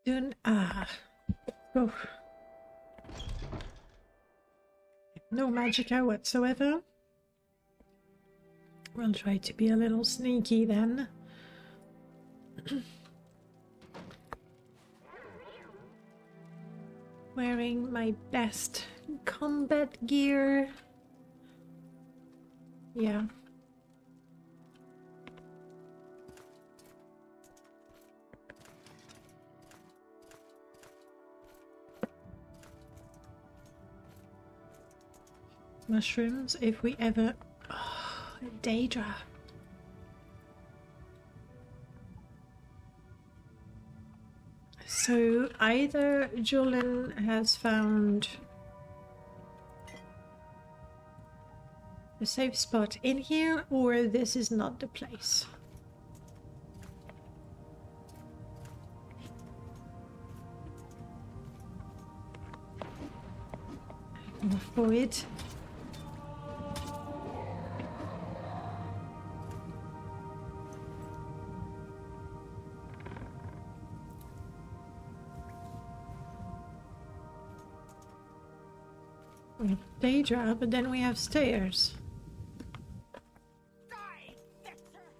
Soon. Oh. No magicka whatsoever. We'll try to be a little sneaky then. Wearing my best combat gear. Yeah. Mushrooms, if we ever... Oh, Daedra. So either Julian has found a safe spot in here, or this is not the place. Avoid. We have Daedra, but then we have stairs.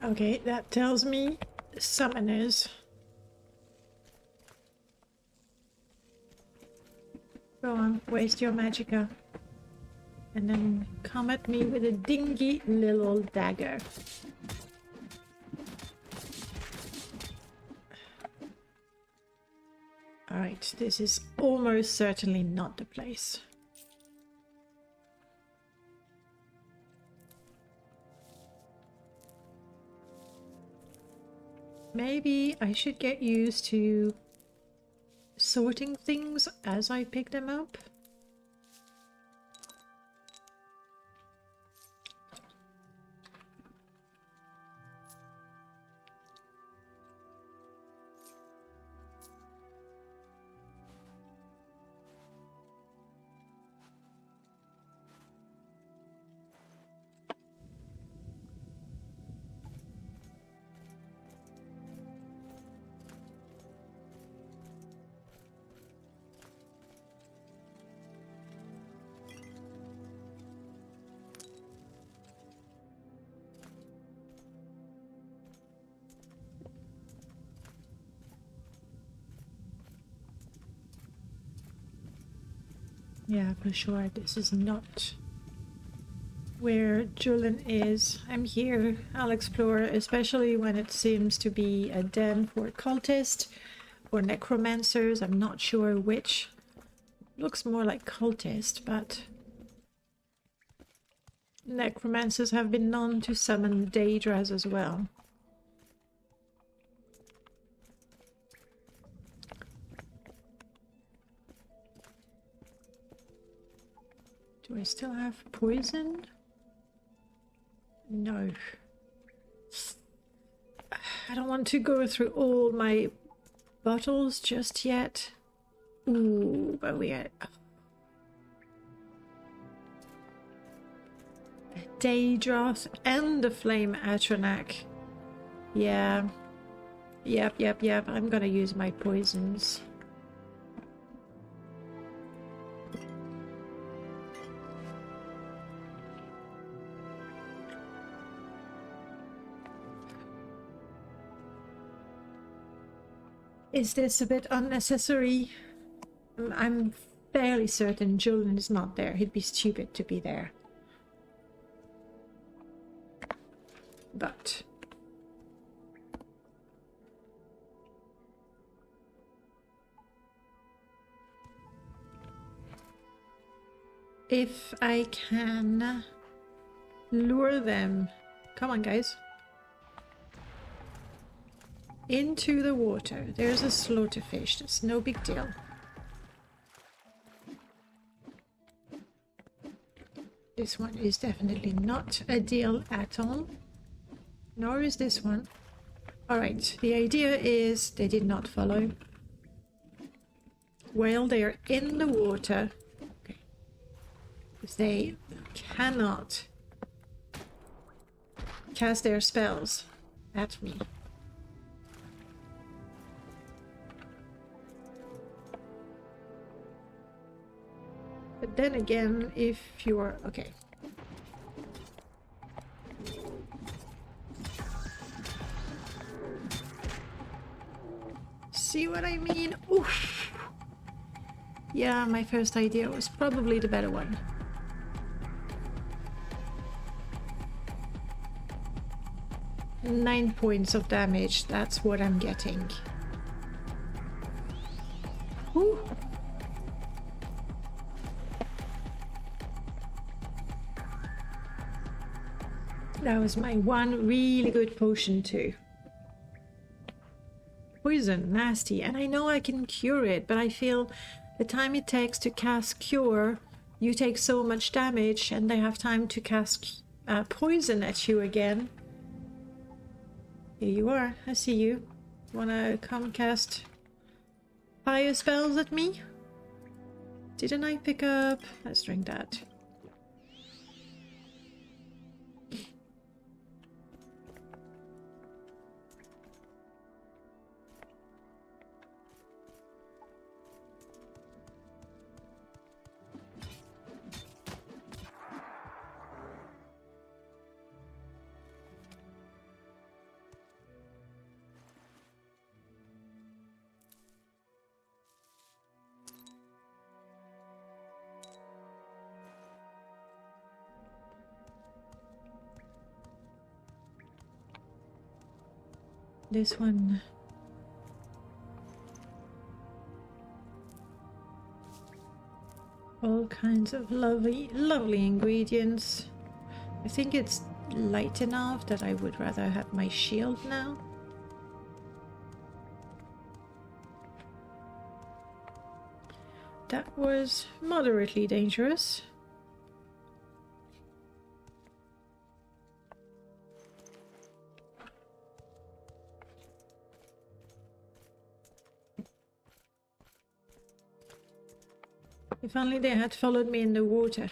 Okay, that tells me summoners. Go on, waste your magicka. And then come at me with a dingy little dagger. Alright, this is almost certainly not the place. Maybe I should get used to sorting things as I pick them up. Yeah, for sure. This is not where Julian is. I'm here. I'll explore, especially when it seems to be a den for cultists or necromancers. I'm not sure which. Looks more like cultist, but necromancers have been known to summon Daedras as well. Do I still have poison? No. I don't want to go through all my bottles just yet. Ooh, but we had... the Daedroth and the Flame Atronach. Yeah. Yep. I'm gonna use my poisons. Is this a bit unnecessary? I'm fairly certain Julian is not there. He'd be stupid to be there. But... if I can lure them... Come on, guys. Into the water. There's a slaughterfish. That's no big deal. This one is definitely not a deal at all. Nor is this one. Alright, the idea is they did not follow. While they are in the water, okay, because they cannot cast their spells at me. But then again, if you're... okay. See what I mean? Oof! Yeah, my first idea was probably the better one. Nine points of damage, that's what I'm getting. Whew. That was my one really good potion too. Poison, nasty, and I know I can cure it, but I feel the time it takes to cast cure, you take so much damage and they have time to cast poison at you again. Here you are, I see you. Wanna come cast fire spells at me? Didn't I pick up? Let's drink that. This one. All kinds of lovely ingredients. I think it's light enough that I would rather have my shield now. That was moderately dangerous. If only they had followed me in the water. I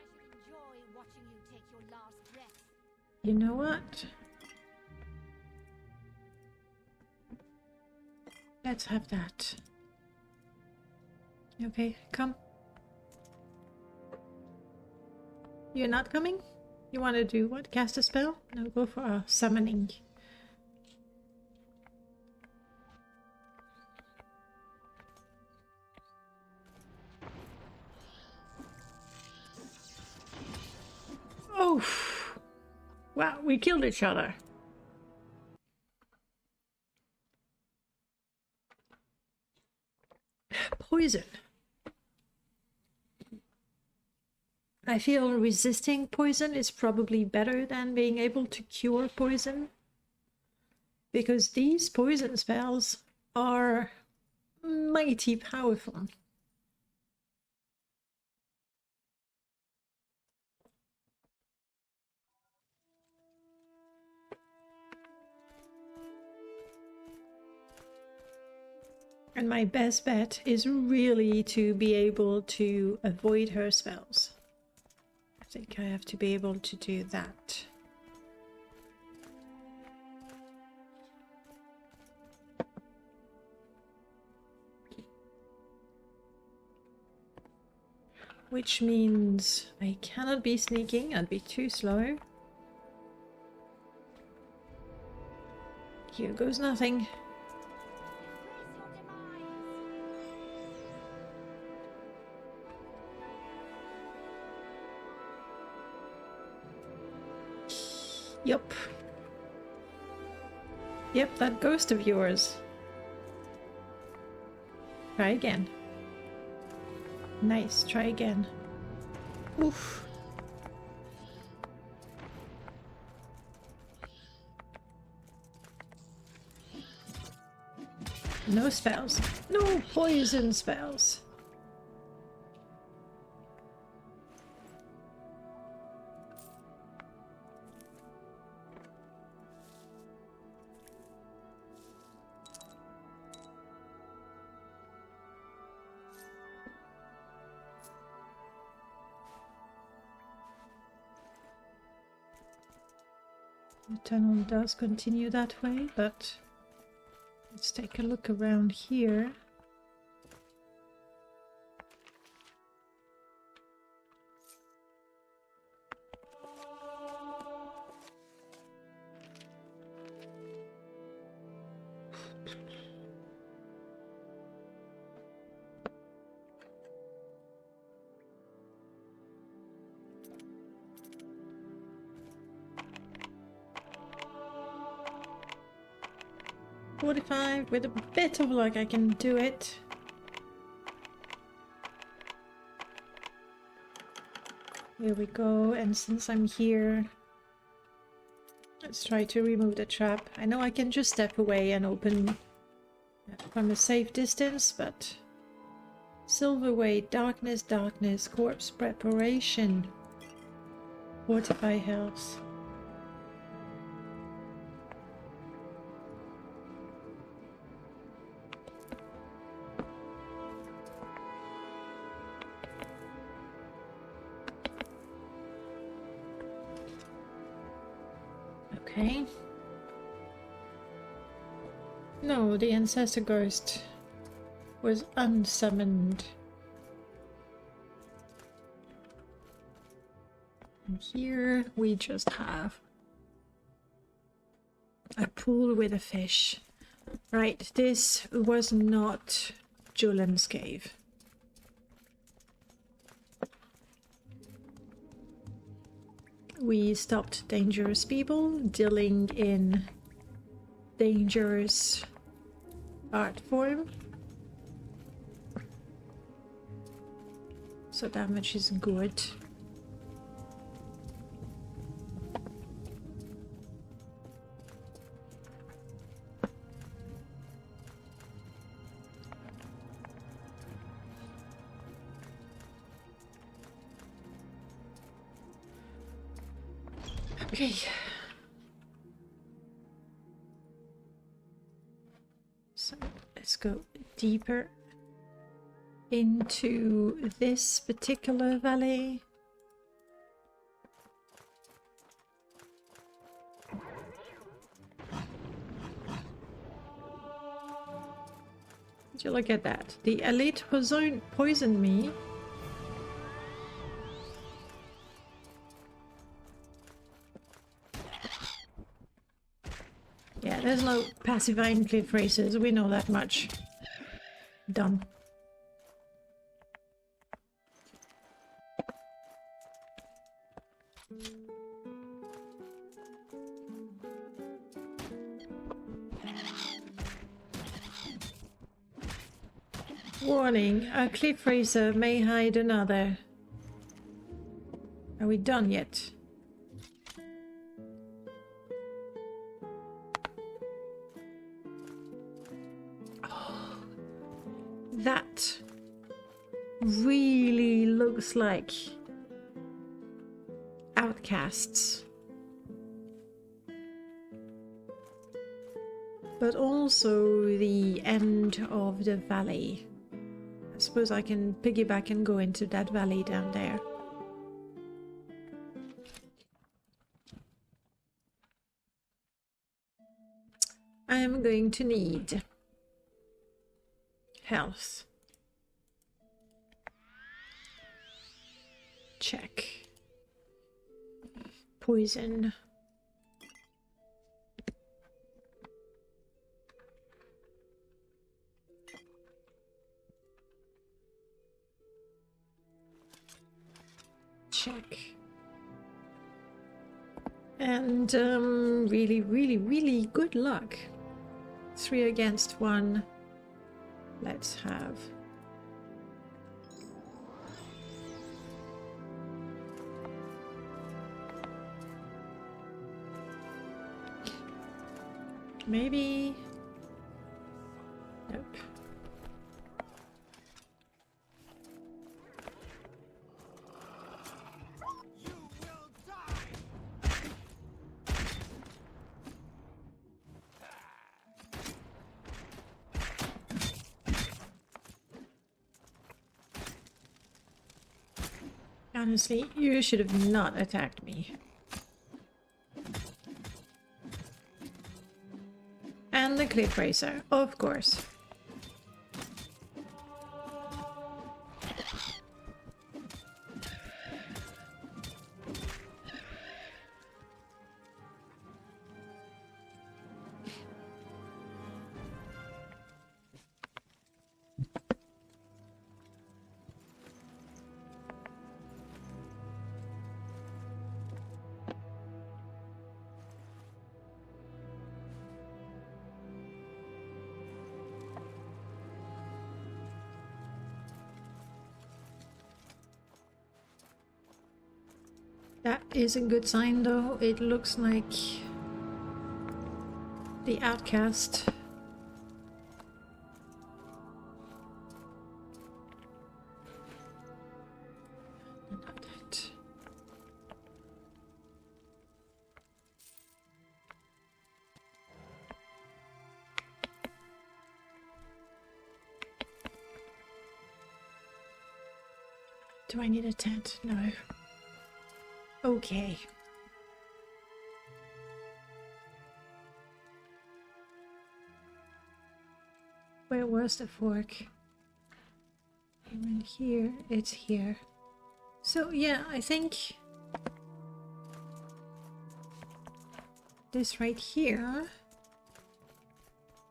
should enjoy watching you take your last breath. You know what? Let's have that. Okay, come. You're not coming? You want to do what? Cast a spell? No, go for a summoning. Oh! Wow, we killed each other. Poison. I feel resisting poison is probably better than being able to cure poison. Because these poison spells are mighty powerful. And my best bet is really to be able to avoid her spells. I think I have to be able to do that. Which means I cannot be sneaking, I'd be too slow. Here goes nothing. Yup. Yep, that ghost of yours. Try again. Nice, try again. Oof. No spells. No poison spells. The tunnel does continue that way, but Let's take a look around here. With a bit of luck I can do it. Here we go, and since I'm here, let's try to remove the trap. I know I can just step away and open from a safe distance, but Silverweight, darkness, darkness, corpse preparation, fortify health. Okay. No, the ancestor ghost was unsummoned. And here we just have a pool with a fish. Right, this was not Julian's cave. We stopped dangerous people dealing in dangerous art form. So damage is good. Okay. So let's go deeper into this particular valley. Would you look at that? The elite poisoned me. Yeah, there's no pacifying cliff races, we know that much. Done. Warning, a cliff racer may hide another. Are we done yet? That really looks like outcasts. But also the end of the valley. I suppose I can piggyback and go into that valley down there. I am going to need health. Check. Poison. Check. And really good luck. 3 against 1. Let's have maybe. Nope. Honestly, you should have not attacked me. And And the cliff racer, of course. That is a good sign though. It looks like the outcast. Not that. Do I need a tent? No. Okay. Where was the fork? It went here, it's here. So yeah, I think this right here.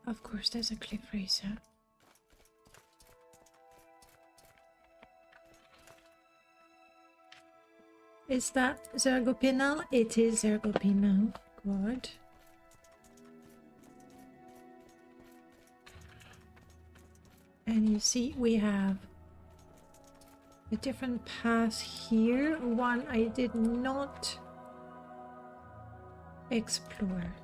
Of course, there's a cliff racer. Is that Zergopinal? It is Zergopinal. Good. And you see, we have a different path here. One I did not explore.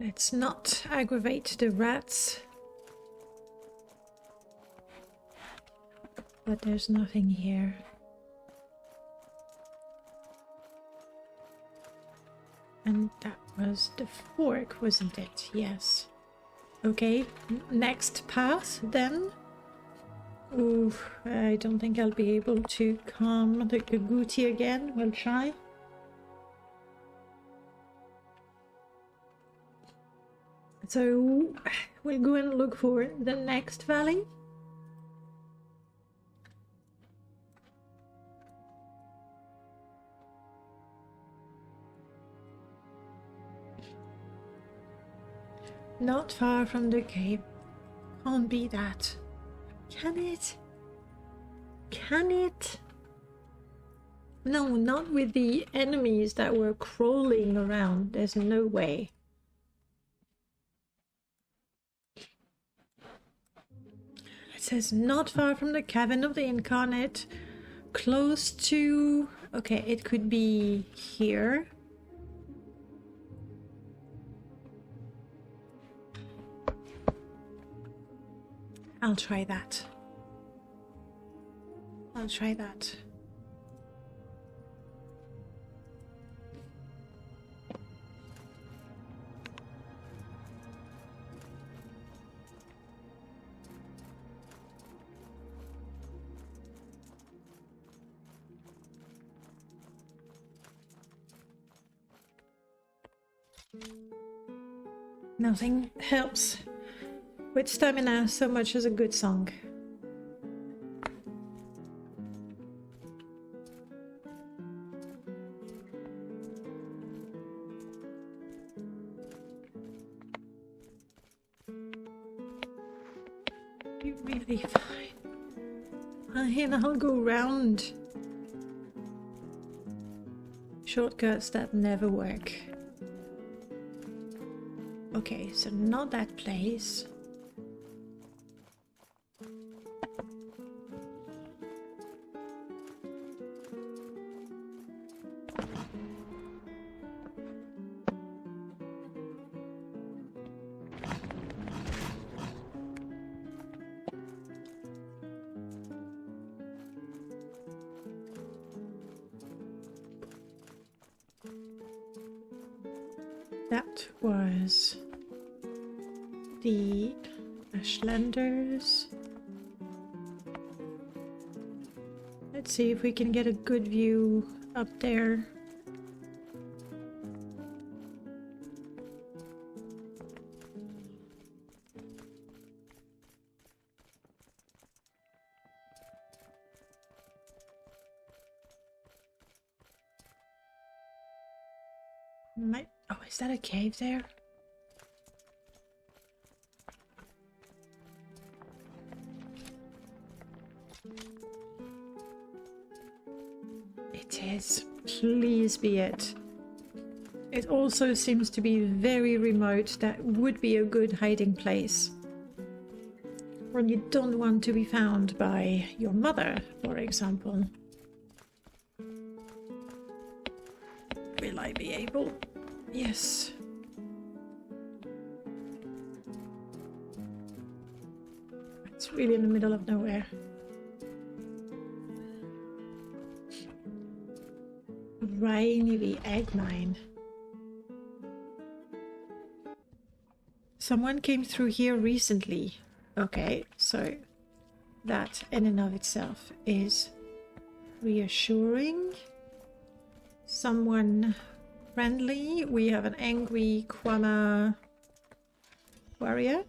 Let's not aggravate the rats. But there's nothing here. And that was the fork, wasn't it? Yes. Okay, next path then. Ooh, I don't think I'll be able to calm the agouti again. We'll try. So we'll go and look for the next valley. Not far from the cave. Can't be that. Can it? Can it? No, not with the enemies that were crawling around. There's no way. It says not far from the cavern of the incarnate, close to... Okay, it could be here. I'll try that. I'll try that. Nothing helps with stamina so much as a good song. Be really fine. And I'll go round. Shortcuts that never work. Okay, so not that place. That was the Ashlanders. Let's see if we can get a good view up there. Oh, is that a cave there? It is. Please be it. It also seems to be very remote. That would be a good hiding place. When you don't want to be found by your mother, for example. Will I be able? Yes. It's really in the middle of nowhere. Rainy egg mine. Someone came through here recently. Okay, so that in and of itself is reassuring. Someone friendly. We have an angry Kwama warrior.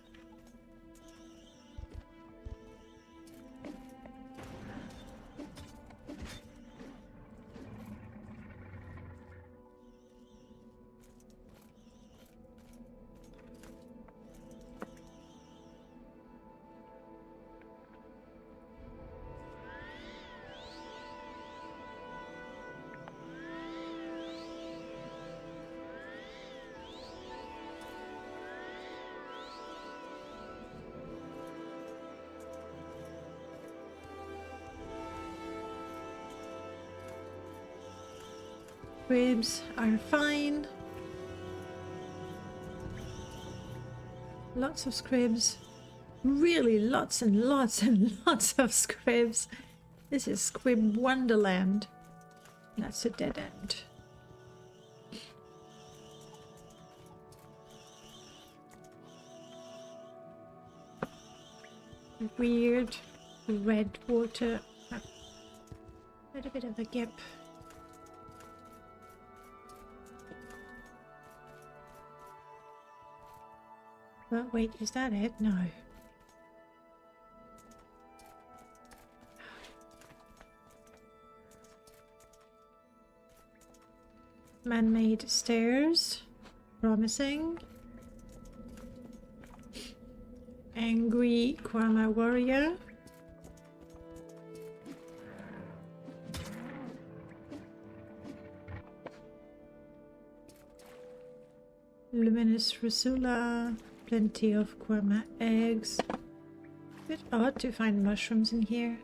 Ribs are fine. Lots of scribs. Really lots and lots and lots of scribs. This is Squib Wonderland. That's a dead end. Weird red water. A little bit of a gap. But wait, is that it? No. Man-made stairs. Promising. Angry Kwama warrior. Luminous Rasula. Plenty of Kwama eggs. Bit odd to find mushrooms in here.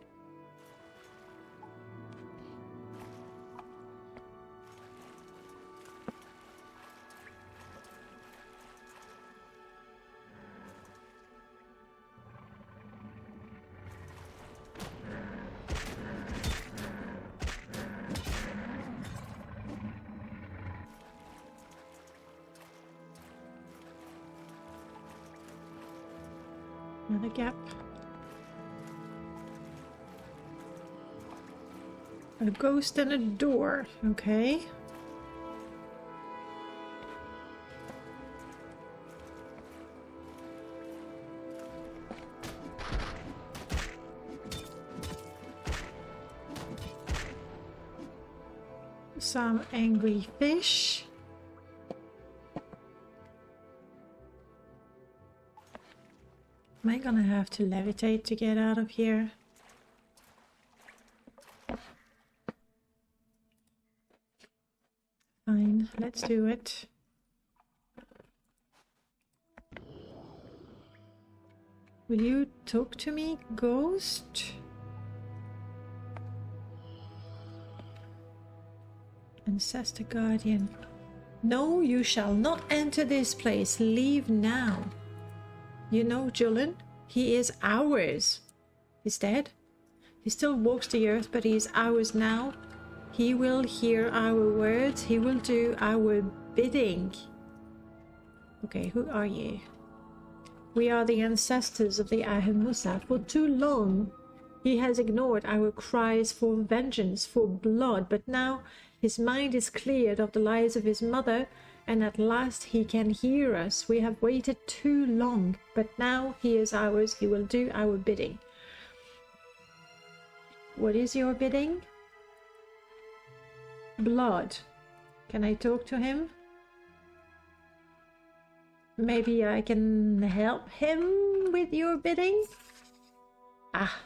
Another gap. A ghost and a door. Okay. Some angry fish. Am I gonna have to levitate to get out of here? Fine, let's do it. Will you talk to me, ghost? Ancestor Guardian. No, you shall not enter this place. Leave now. You know, Julian, he is ours. He's dead. He still walks the earth, but he is ours now. He will hear our words. He will do our bidding. Okay, who are ye? We are the ancestors of the Ahemusa. For too long, he has ignored our cries for vengeance, for blood, but now his mind is cleared of the lies of his mother, and at last he can hear us. We have waited too long, but now he is ours. He will do our bidding. What is your bidding? Blood. Can I talk to him? Maybe I can help him with your bidding? Ah.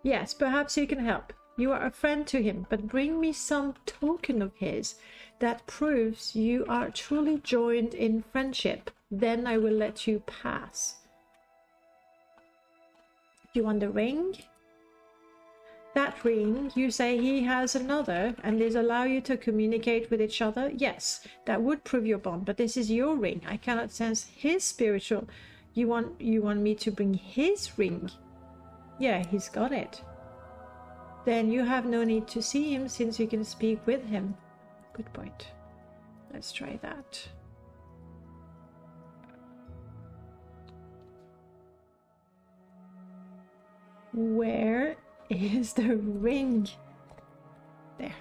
Yes, perhaps you can help. You are a friend to him, but bring me some token of his that proves you are truly joined in friendship. Then I will let you pass. You want the ring? That ring, you say he has another, and this allow you to communicate with each other? Yes, that would prove your bond, but this is your ring. I cannot sense his spiritual. You want me to bring his ring? Yeah, he's got it. Then you have no need to see him since you can speak with him. Good point. Let's try that. Where is the ring? There.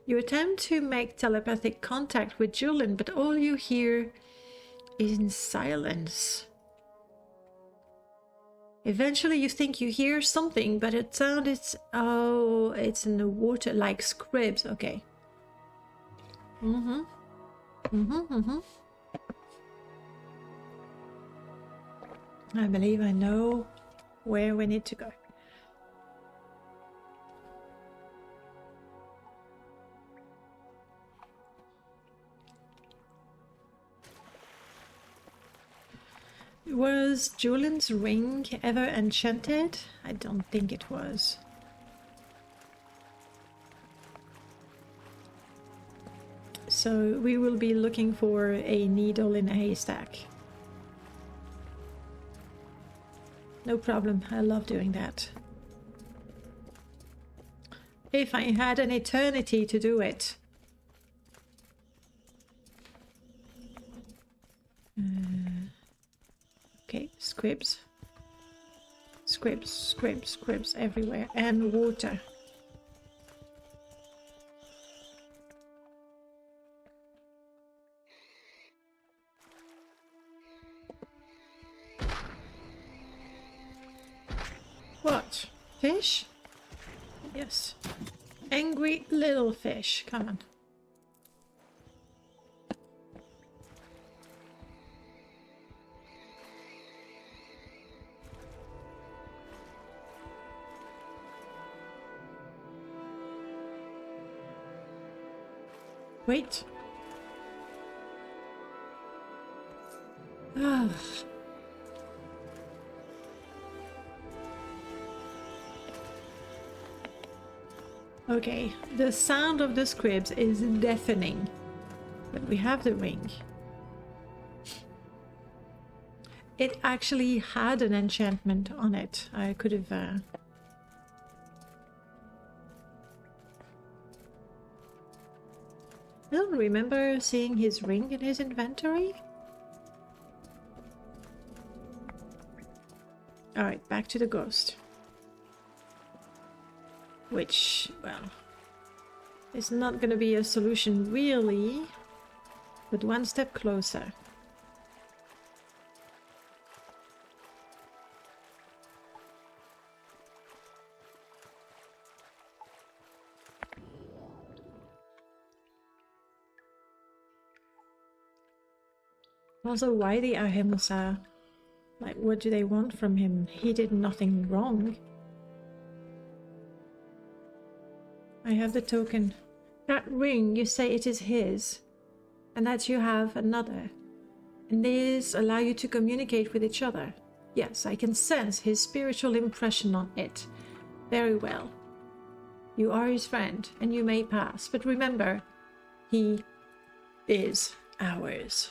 You attempt to make telepathic contact with Julian, but all you hear is silence. Eventually you think you hear something, but it sounds it's in the water, like scribs. Okay. I believe I know where we need to go. Was Julian's ring ever enchanted? I don't think it was. So we will be looking for a needle in a haystack. No problem, I love doing that. If I had an eternity to do it. Okay, scribs. Scribs everywhere. And water. What? Fish? Yes. Angry little fish. Come on. Wait. Ah. Okay, the sound of the scribs is deafening, but we have the ring. It actually had an enchantment on it. I could have... I don't remember seeing his ring in his inventory. Alright, back to the ghost. Which, well, is not going to be a solution really, but one step closer. Also, why the Ahemusa? Like, what do they want from him? He did nothing wrong. I have the token. That ring, you say it is his, and that you have another. And these allow you to communicate with each other. Yes, I can sense his spiritual impression on it. Very well. You are his friend, and you may pass. But remember, he is ours.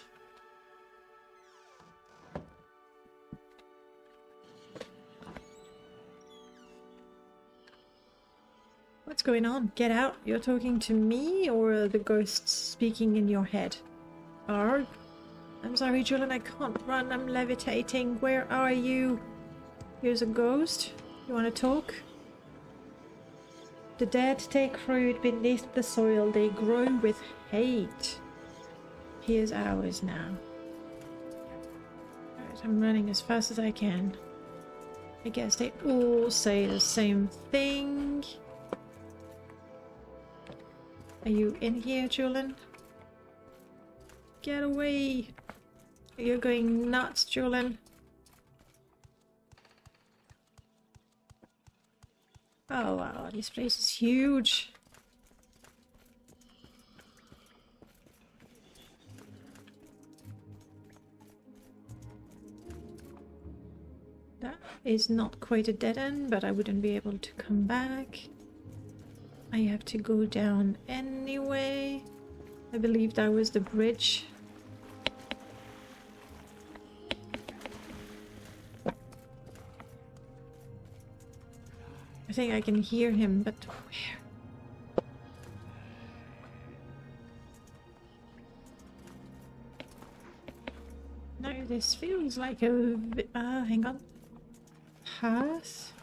What's going on? Get out. You're talking to me or the ghosts speaking in your head? Arg? I'm sorry, Julian, I can't run. I'm levitating. Where are you? Here's a ghost. You want to talk? The dead take root beneath the soil. They grow with hate. Here's ours now. Alright, I'm running as fast as I can. I guess they all say the same thing. Are you in here, Julian? Get away! You're going nuts, Julian. Oh wow, this place is huge. That is not quite a dead end, but I wouldn't be able to come back. I have to go down anyway. I believe that was the bridge. I think I can hear him, but where? No, this feels like a... hang on. Path?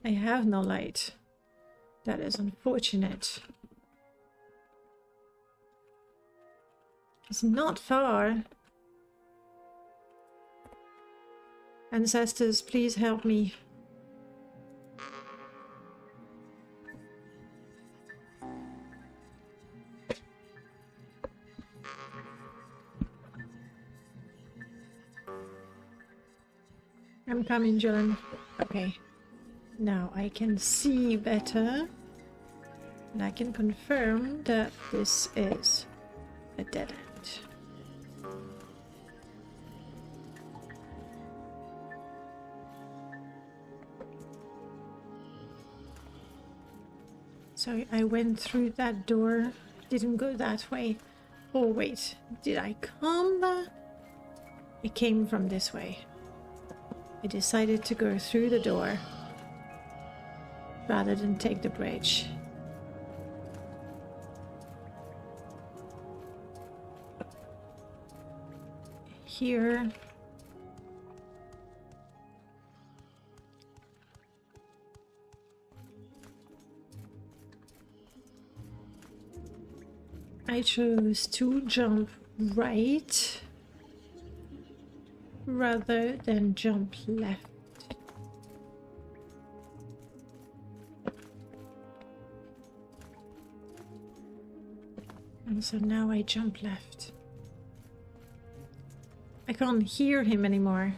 I have no light. That is unfortunate. It's not far. Ancestors, please help me. I'm coming, Julian. Okay. Now I can see better. And I can confirm that this is a dead end. So I went through that door, didn't go that way. Oh wait, did I come back? It came from this way. I decided to go through the door rather than take the bridge. Here. I chose to jump right rather than jump left. And so now I jump left. I can't hear him anymore.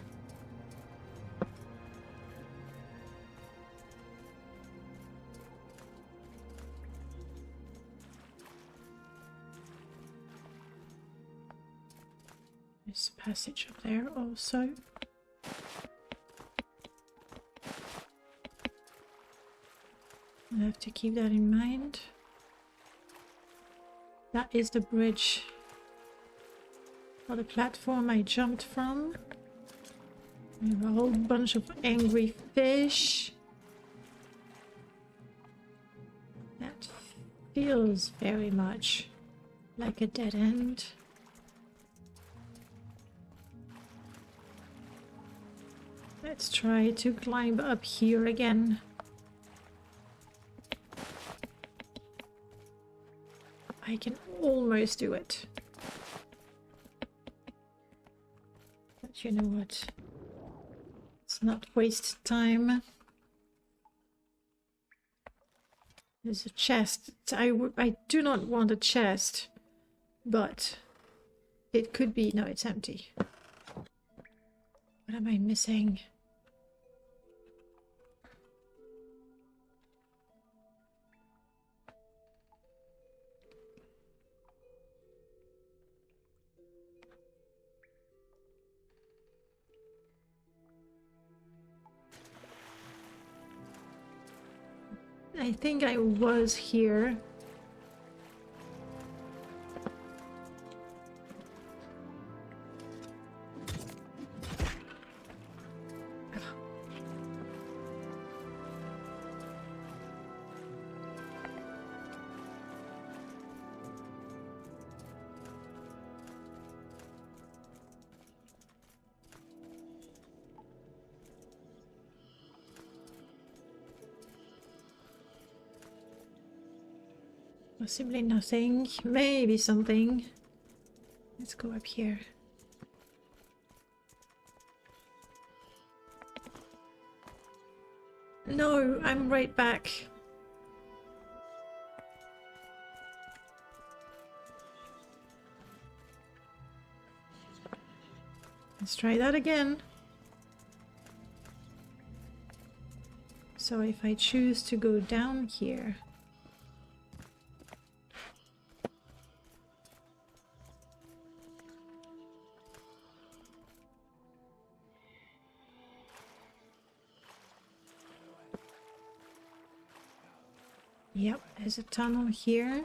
There's a passage up there also. I have to keep that in mind. That is the bridge or the platform I jumped from. I have a whole bunch of angry fish. That feels very much like a dead end. Let's try to climb up here again. I can almost do it. But you know what? Let's not waste time. There's a chest. I do not want a chest, but it could be... No, it's empty. What am I missing? I think I was here. Possibly nothing. Maybe something. Let's go up here. No, I'm right back. Let's try that again. So if I choose to go down here... Yep, there's a tunnel here.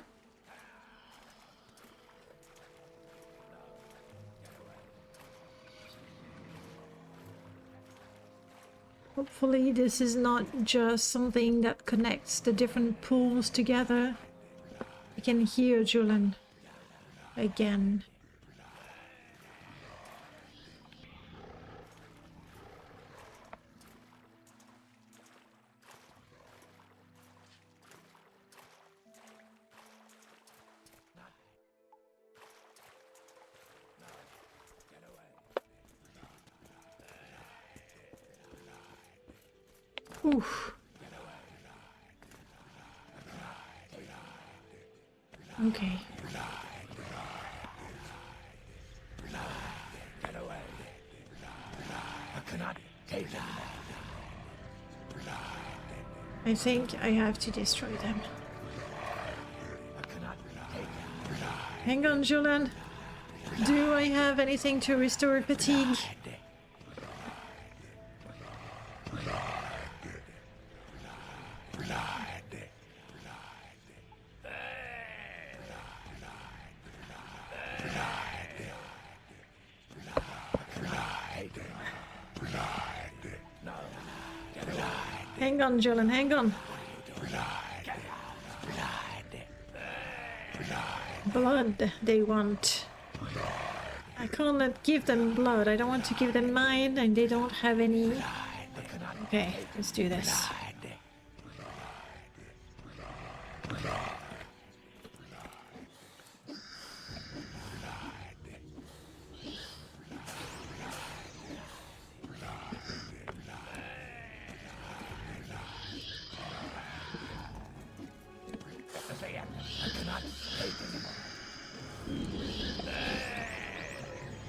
Hopefully this is not just something that connects the different pools together. I can hear Julian again. Oof. Okay. I think I have to destroy them. Hang on, Julian. Do I have anything to restore fatigue? Hang on, Julian, hang on. Blood they want. I can't give them blood. I don't want to give them mine, and they don't have any. Okay, let's do this.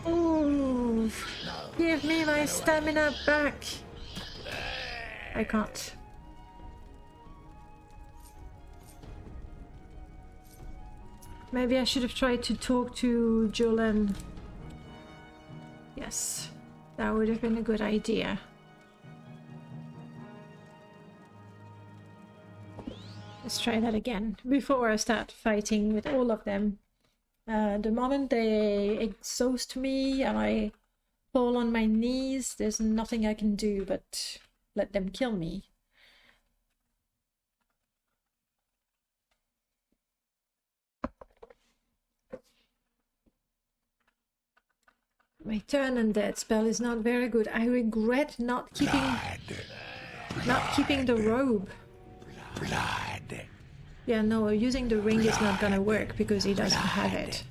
Oh, give me my stamina back. I can't. Maybe I should have tried to talk to Julian. Yes, that would have been a good idea. Let's try that again before I start fighting with all of them. The moment they exhaust me and I fall on my knees, there's nothing I can do but let them kill me. My turn undead spell is not very good. I regret not keeping the robe. Yeah, no, using the ring is not gonna work because he doesn't have it.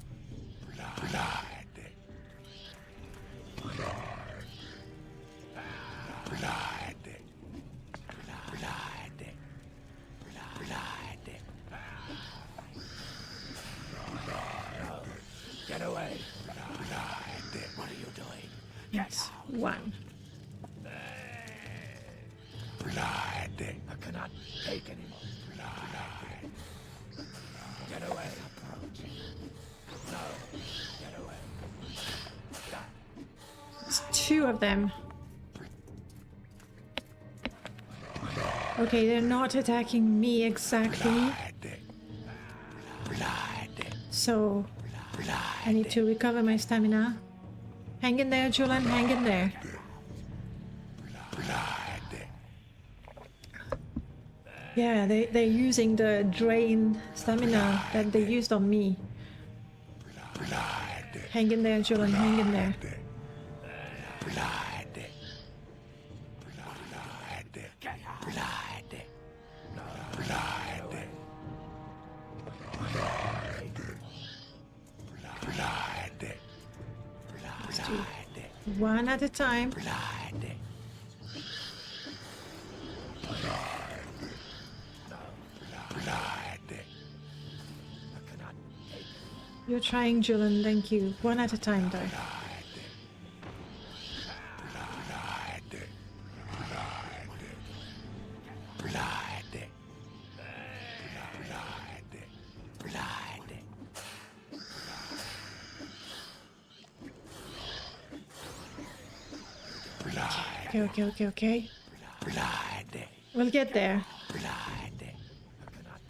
Get away. What are you doing? Yes, one. I cannot take anymore. Get away. No. Get away. There's two of them. Okay, they're not attacking me exactly. So I need to recover my stamina. Hang in there, Julian, hang in there. Yeah, they're using the drain stamina that they used on me. Hang in there, Julian, hang in there. One at a time. Blood. Blood. I cannot take You're trying, Julian. Thank you. One at a time, though. blood. Blood. Blood. Okay. Blood. We'll get there. Blood.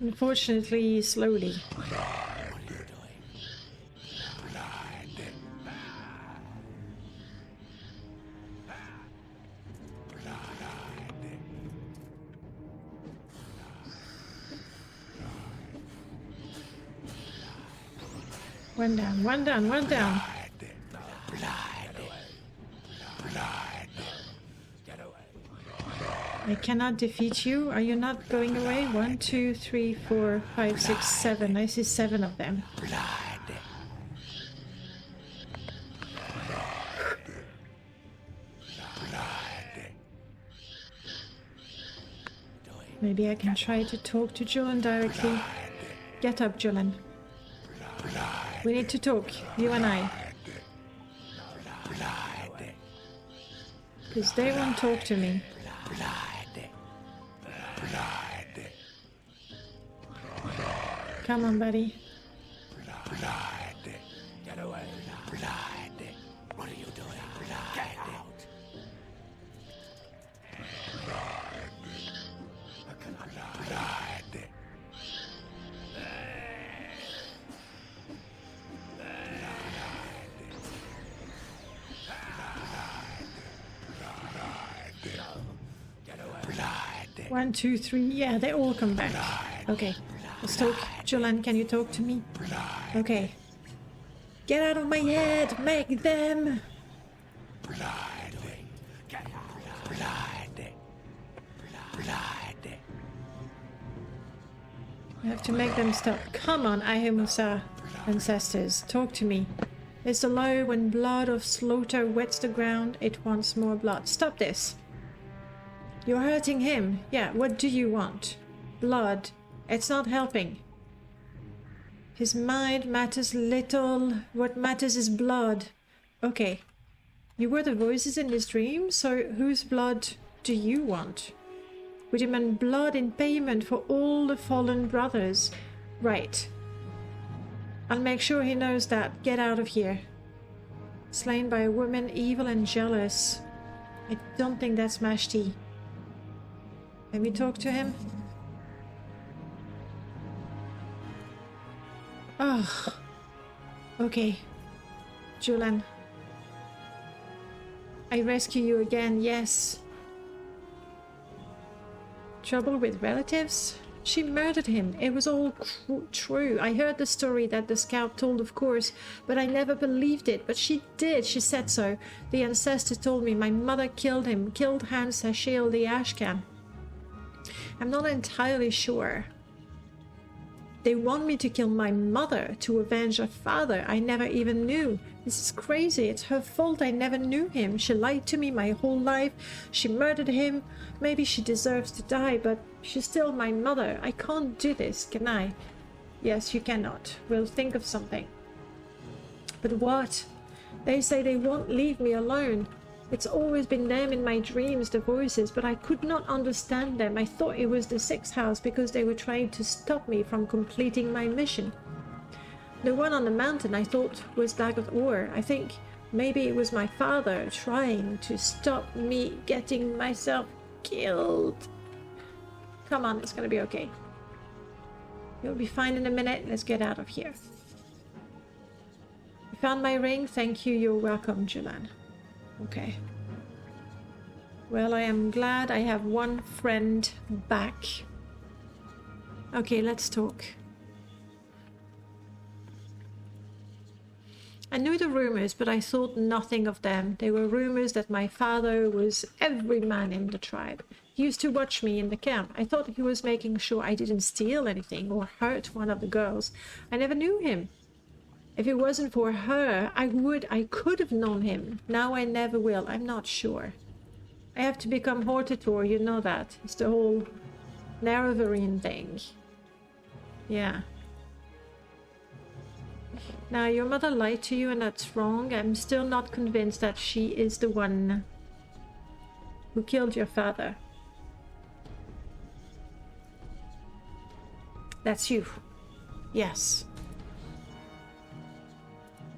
Unfortunately, slowly. One down, one down, one down. I cannot defeat you. Are you not going away? 1, 2, 3, 4, 5, 6, 7. I see 7 of them. Maybe I can try to talk to Julian directly. Get up, Julian. We need to talk, you and I. Because they won't talk to me. Come on, buddy. Get away. Blood. What are you doing? Blood. Get out. I cannot. Blood. Get away. Blood. 1, 2, 3. Yeah, they all come back. Okay, let's talk. Julian, can you talk to me? Okay. Get out of my head! Make them! Blood. Get out. Blood. Blood. I have to make them stop. Come on, Ahemusa ancestors, talk to me. It's the law when blood of slaughter wets the ground, it wants more blood. Stop this. You're hurting him. Yeah, what do you want? Blood. It's not helping. His mind matters little. What matters is blood. Okay. You were the voices in this dream, so whose blood do you want? We demand blood in payment for all the fallen brothers. Right. I'll make sure he knows that. Get out of here. Slain by a woman, evil and jealous. I don't think that's Mashti. Let me talk to him. Oh. Okay. Julian. I rescue you again, yes. Trouble with relatives? She murdered him. It was all true. I heard the story that the scout told, of course, but I never believed it. But she did. She said so. The ancestor told me my mother killed him, killed Hans Hashael the Ashcan. I'm not entirely sure. They want me to kill my mother to avenge a father I never even knew. This is crazy. It's her fault I never knew him. She lied to me my whole life. She murdered him. Maybe she deserves to die, but she's still my mother. I can't do this, can I? Yes, you cannot. We'll think of something. But what? They say they won't leave me alone. It's always been them in my dreams, the voices, but I could not understand them. I thought it was the Sixth House because they were trying to stop me from completing my mission. The one on the mountain I thought was Daggett Orr. I think maybe it was my father trying to stop me getting myself killed. Come on, it's gonna be okay. You'll be fine in a minute. Let's get out of here. You found my ring? Thank you. You're welcome, Julian. Okay. Well, I am glad I have one friend back. Okay, let's talk. I knew the rumors, but I thought nothing of them. They were rumors that my father was every man in the tribe. He used to watch me in the camp. I thought he was making sure I didn't steal anything or hurt one of the girls. I never knew him. If it wasn't for her, I could have known him. Now I never will. I'm not sure. I have to become Hortator, you know that. It's the whole Nerevarine thing. Yeah. Now, your mother lied to you and that's wrong. I'm still not convinced that she is the one who killed your father. That's you. Yes.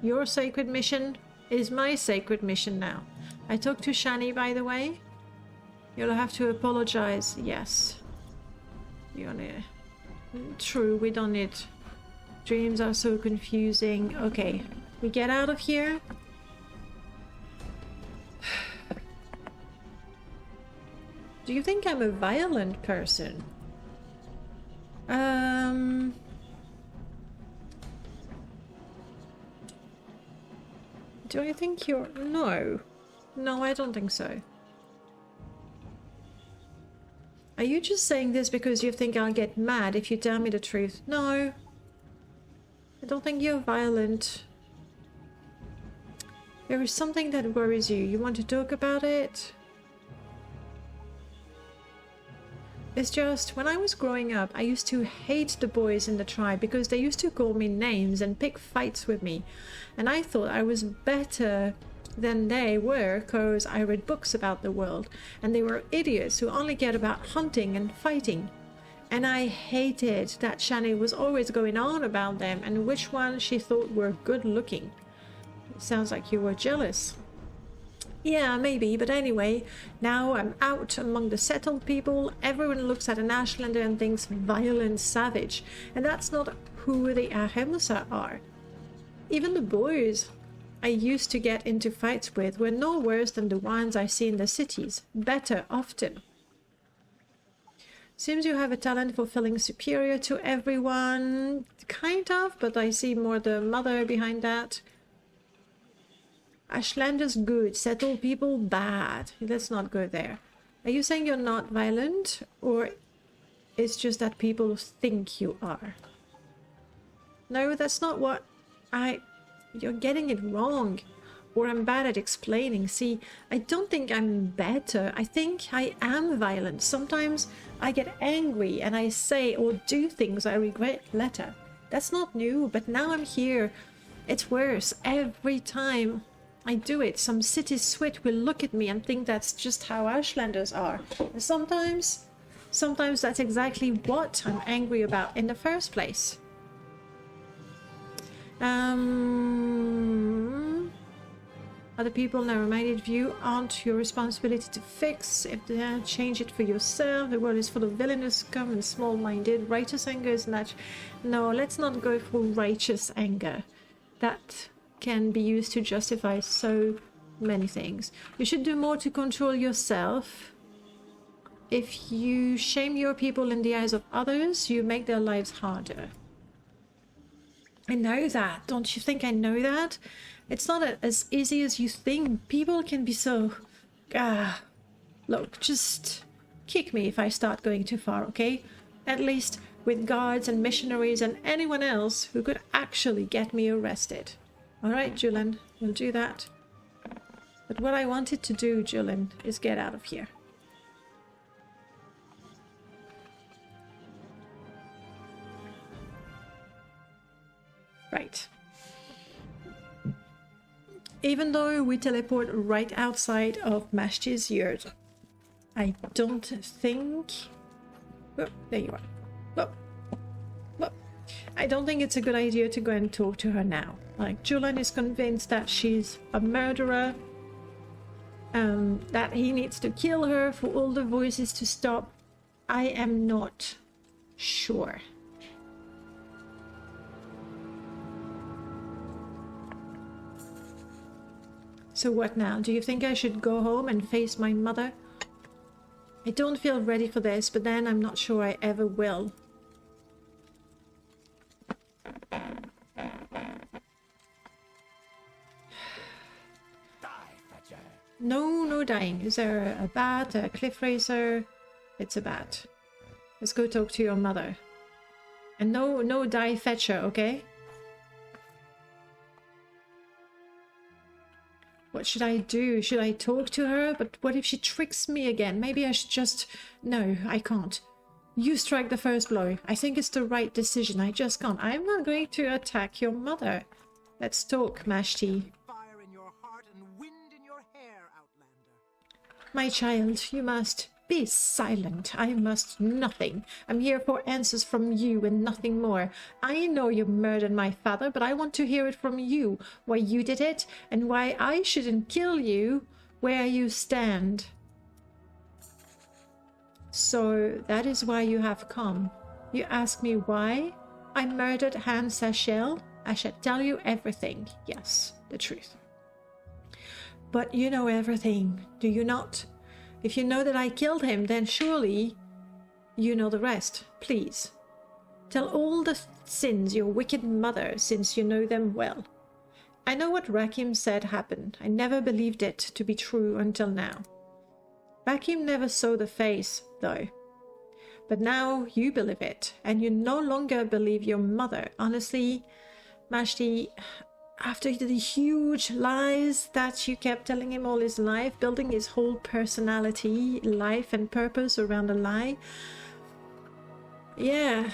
Your sacred mission is my sacred mission now. I talked to Shani, by the way. You'll have to apologize. Yes. True, we don't need... Dreams are so confusing. Okay, we get out of here. Do you think I'm a violent person? Do I think you're... No. No, I don't think so. Are you just saying this because you think I'll get mad if you tell me the truth? No. I don't think you're violent. There is something that worries you. You want to talk about it? It's just, when I was growing up, I used to hate the boys in the tribe because they used to call me names and pick fights with me. And I thought I was better than they were because I read books about the world. And they were idiots who only cared about hunting and fighting. And I hated that Shani was always going on about them and which one she thought were good looking. It sounds like you were jealous. Yeah, maybe, but anyway, now I'm out among the settled people. Everyone looks at an Ashlander and thinks violent savage. And that's not who the Ahemusa are. Even the boys I used to get into fights with were no worse than the ones I see in the cities. Better, often. Seems you have a talent for feeling superior to everyone. Kind of, but I see more the mother behind that. Ashlander's good, settled people bad. Let's not go there. Are you saying you're not violent? Or it's just that people think you are? No, that's not what You're getting it wrong. Or I'm bad at explaining. See, I don't think I'm better. I think I am violent. Sometimes I get angry and I say or do things I regret later. That's not new, but now I'm here. It's worse. Every time I do it, some city swit will look at me and think that's just how Ashlanders are. And sometimes that's exactly what I'm angry about in the first place. Other people in a reminded view aren't your responsibility to fix. If they change it for yourself, the world is full of villainous, scum and small-minded. Righteous anger is natural. No, let's not go for righteous anger. That can be used to justify so many things. You should do more to control yourself. If you shame your people in the eyes of others, you make their lives harder. I know that. Don't you think I know that? It's not as easy as you think. People can be so... Look, just kick me if I start going too far, okay? At least with guards and missionaries and anyone else who could actually get me arrested. Alright, Julian, we'll do that. But what I wanted to do, Julian, is get out of here. Right. Even though we teleport right outside of Mashti's yurt, I don't think... Oh, there you are. Look. Look. I don't think it's a good idea to go and talk to her now. Like, Julian is convinced that she's a murderer, that he needs to kill her for all the voices to stop. I am not sure. So what now? Do you think I should go home and face my mother? I don't feel ready for this, but then I'm not sure I ever will. No dying. Is there a bat, a cliff racer? It's a bat. Let's go talk to your mother. And no die fetcher, okay? What should I do? Should I talk to her? But what if she tricks me again? Maybe I should just... No, I can't. You strike the first blow. I think it's the right decision. I just can't. I'm not going to attack your mother. Let's talk, Mashti. Fire in your heart and wind in your hair, Outlander. My child, you must be silent. I must nothing. I'm here for answers from you and nothing more. I know you murdered my father, but I want to hear it from you. Why you did it, and why I shouldn't kill you where you stand. So that is why you have come. You ask me why I murdered Hans Sachel? I shall tell you everything. Yes, the truth. But you know everything, do you not? If you know that I killed him, then surely you know the rest. Please, tell all the sins your wicked mother, since you know them well. I know what Rakim said happened. I never believed it to be true until now. Rakim never saw the face, though. But now you believe it, and you no longer believe your mother. Honestly, Mashti, after the huge lies that you kept telling him all his life, building his whole personality, life and purpose around a lie, yeah.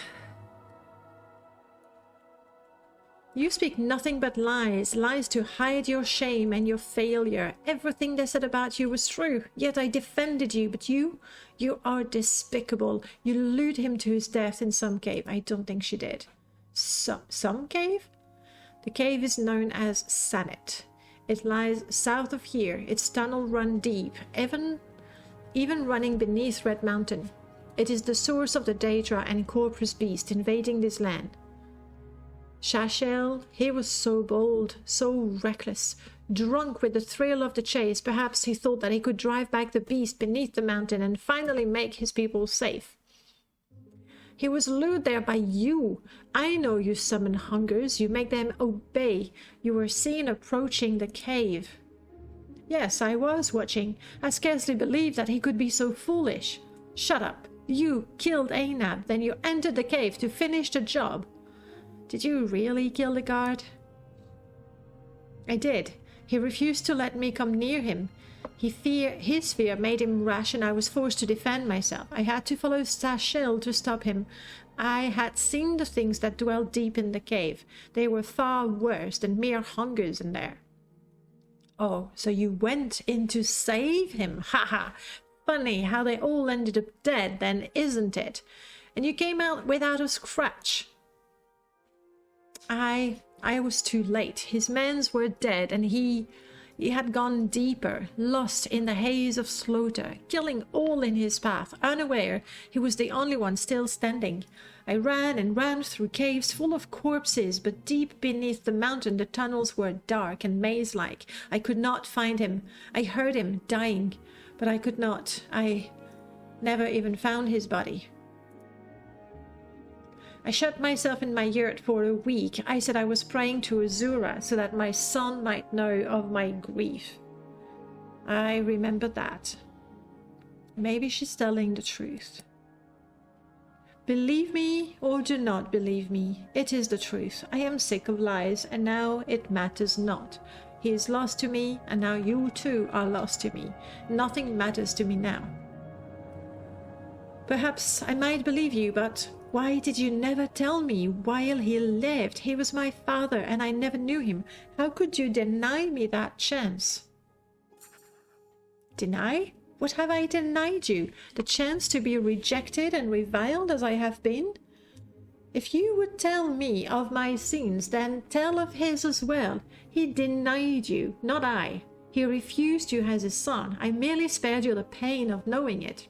You speak nothing but lies, lies to hide your shame and your failure. Everything they said about you was true, yet I defended you, but you are despicable. You lured him to his death in some cave. I don't think she did. Some cave? The cave is known as Sanet. It lies south of here. Its tunnel run deep, even running beneath Red Mountain. It is the source of the Daedra and Corpus Beast invading this land. Shashel, he was so bold, so reckless, drunk with the thrill of the chase. Perhaps he thought that he could drive back the beast beneath the mountain and finally make his people safe. He was lured there by you. I know you summon hungers. You make them obey. You were seen approaching the cave. Yes, I was watching. I scarcely believed that he could be so foolish. Shut up. You killed Anab, then you entered the cave to finish the job. Did you really kill the guard? I did. He refused to let me come near him. His fear made him rash, and I was forced to defend myself. I had to follow Sashil to stop him. I had seen the things that dwelled deep in the cave. They were far worse than mere hungers in there. Oh, so you went in to save him? Ha ha! Funny how they all ended up dead then, isn't it? And you came out without a scratch. I was too late. His men were dead, and he had gone deeper, lost in the haze of slaughter, killing all in his path. Unaware, he was the only one still standing. I ran and ran through caves full of corpses, but deep beneath the mountain the tunnels were dark and maze-like. I could not find him. I heard him dying, but I could not. I never even found his body. I shut myself in my yurt for a week. I said I was praying to Azura so that my son might know of my grief. I remember that. Maybe she's telling the truth. Believe me or do not believe me, it is the truth. I am sick of lies, and now it matters not. He is lost to me, and now you too are lost to me. Nothing matters to me now. Perhaps I might believe you, but why did you never tell me while he lived? He was my father, and I never knew him. How could you deny me that chance? Deny? What have I denied you? The chance to be rejected and reviled as I have been? If you would tell me of my sins, then tell of his as well. He denied you, not I. He refused you as his son. I merely spared you the pain of knowing it.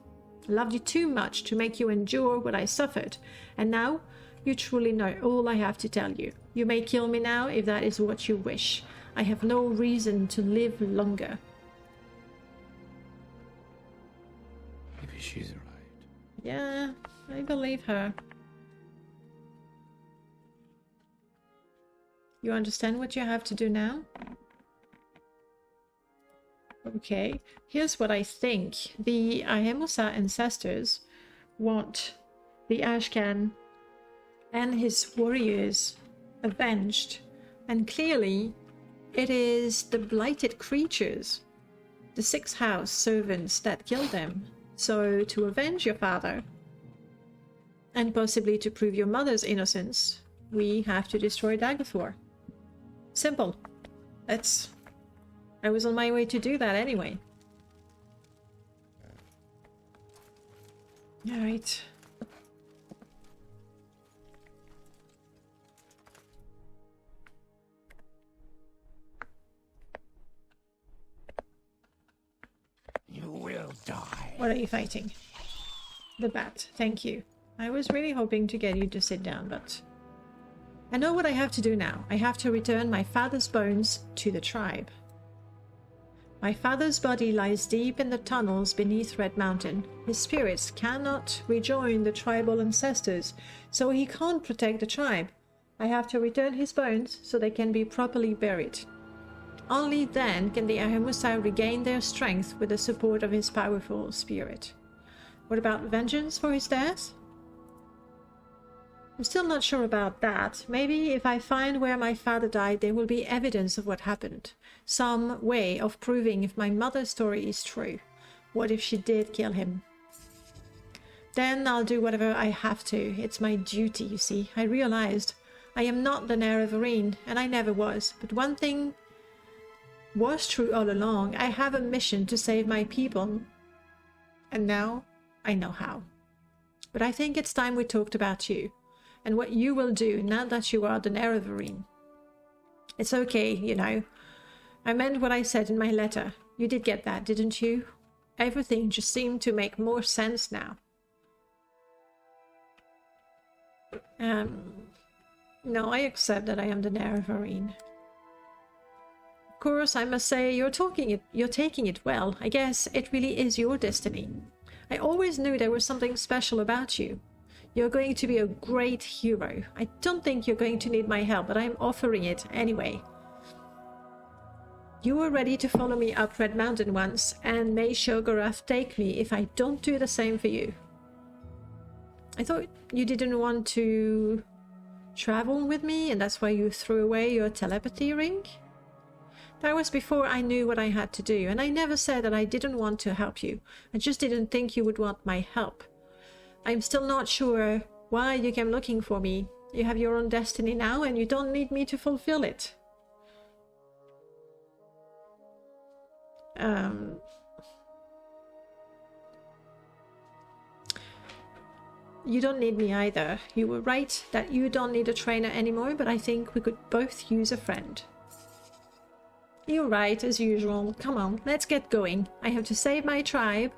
I loved you too much to make you endure what I suffered, and now you truly know all I have to tell you. You may kill me now if that is what you wish. I have no reason to live longer. Maybe she's right. Yeah, I believe her. You understand what you have to do now? Okay, here's what I think. The Ahemusa ancestors want the Ashcan and his warriors avenged. And clearly, it is the blighted creatures, the 6th house servants that killed them. So to avenge your father, and possibly to prove your mother's innocence, we have to destroy Daggerthor. Simple. I was on my way to do that anyway. Alright. You will die. What are you fighting? The bat. Thank you. I was really hoping to get you to sit down, but... I know what I have to do now. I have to return my father's bones to the tribe. My father's body lies deep in the tunnels beneath Red Mountain. His spirits cannot rejoin the tribal ancestors, so he can't protect the tribe. I have to return his bones so they can be properly buried. Only then can the Ahemusai regain their strength with the support of his powerful spirit. What about vengeance for his death? I'm still not sure about that. Maybe if I find where my father died, there will be evidence of what happened. Some way of proving if my mother's story is true. What if she did kill him? Then I'll do whatever I have to. It's my duty, you see. I realized I am not the Nair of Arene, and I never was. But one thing was true all along. I have a mission to save my people. And now I know how. But I think it's time we talked about you. And what you will do now that you are the Nair of Arene. It's okay, you know. I meant what I said in my letter. You did get that, didn't you? Everything just seemed to make more sense now. No, I accept that I am the Nair of Arene. Of course, I must say, you're taking it well. I guess it really is your destiny. I always knew there was something special about you. You're going to be a great hero. I don't think you're going to need my help, but I'm offering it anyway. You were ready to follow me up Red Mountain once, and may Shogorath take me if I don't do the same for you. I thought you didn't want to travel with me, and that's why you threw away your telepathy ring? That was before I knew what I had to do, and I never said that I didn't want to help you. I just didn't think you would want my help. I'm still not sure why you came looking for me. You have your own destiny now, and you don't need me to fulfill it. You don't need me either. You were right that you don't need a trainer anymore, but I think we could both use a friend. You're right, as usual. Come on, let's get going. I have to save my tribe.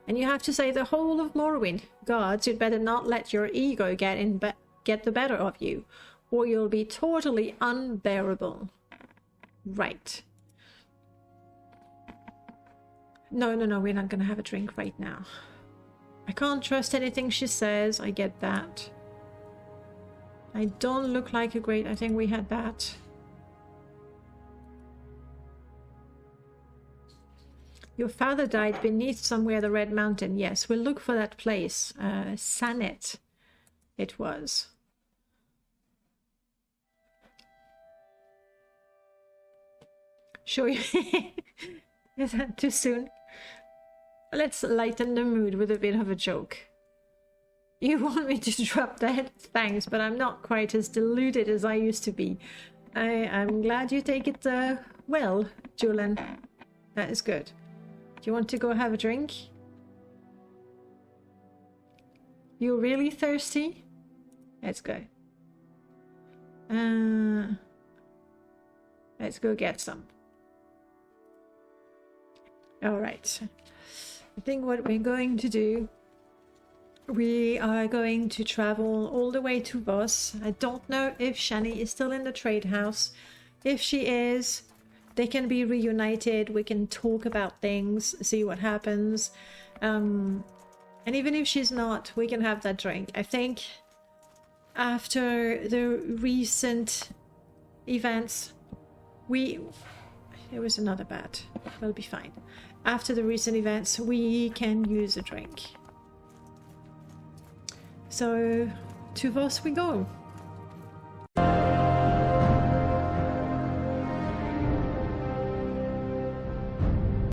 And you have to save the whole of Morrowind. Gods, you'd better not let your ego get the better of you, or you'll be totally unbearable. Right. No, we're not gonna have a drink right now. I can't trust anything she says, I get that. I don't look like a great... I think we had that. Your father died beneath somewhere the Red Mountain. Yes, we'll look for that place. Sanet, it was. Sure. Is that too soon? Let's lighten the mood with a bit of a joke. You want me to drop that? Thanks, but I'm not quite as deluded as I used to be. I'm glad you take it well, Julian. That is good. Do you want to go have a drink? You really thirsty? Let's go. Let's go get some. Alright. I think what we're going to do... We are going to travel all the way to Voss. I don't know if Shani is still in the trade house. If she is... They can be reunited, we can talk about things, see what happens. And even if she's not, we can have that drink. I think after the recent events, there was another bat. We'll be fine. After the recent events, we can use a drink. So, to Voss we go.